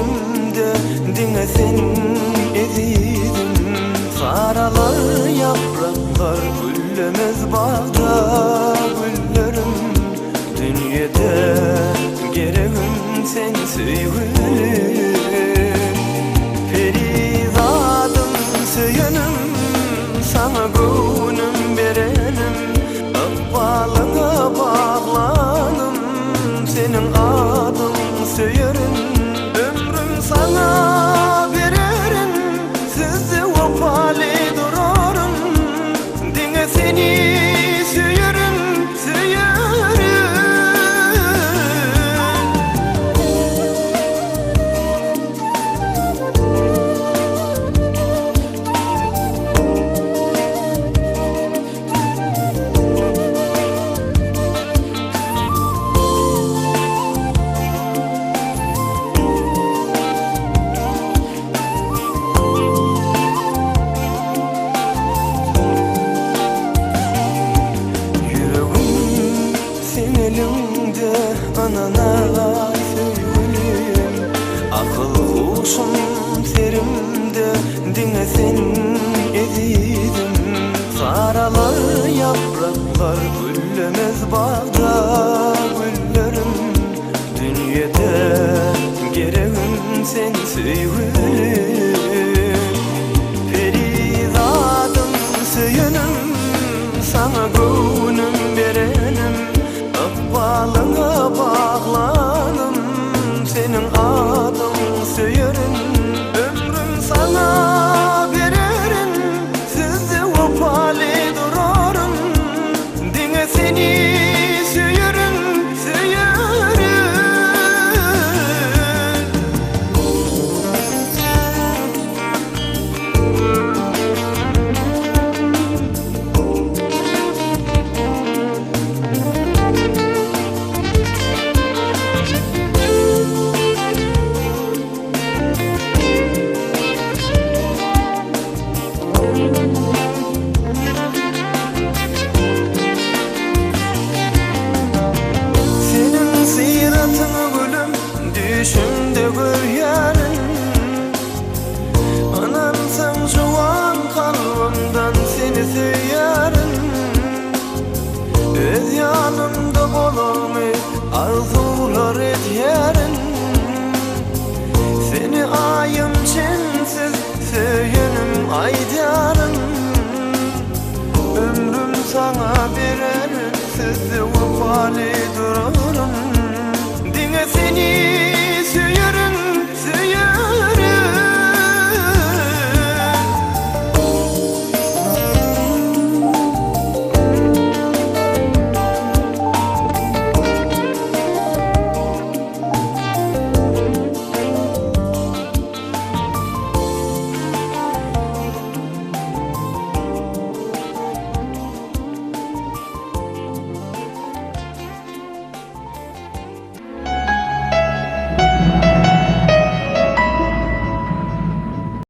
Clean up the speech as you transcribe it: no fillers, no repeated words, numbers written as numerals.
düşümde dine sen eziydim. Saralar yapraklar güllemez bağda güllerim. Dünyada gereğim sen sevgilim. Ferizadım söyünüm sana gönlüm verenim. Akbalına bağlanım senin adın söylerim. Ömrüm sana vererim, sizde vefali durarım. Dine seni söylerim, söylerim. Elinde anana söyleyeyim. Akıl kuşum serimde dine sen eziydim. Saralar yapraklar güllemez bağda güllerim. Dünyada gereğim sen sevgilim. Ferizadım söyünüm sana gönlüm verenim. Akbalına bağlanım senin adın söylerim. Ömrüm sana vererim, sizde vefali durarım. Dine seni söylerim, söylerim. Senin siratını gülüm düşümde görüyorum. Anamsan şu an kalbimden seni söylerim. Öz yanımda bolurmu arzular ediyorum. Seni ayım çensiz söylerim aydarım. Ömrüm sana vererim, sizde vefali durarım.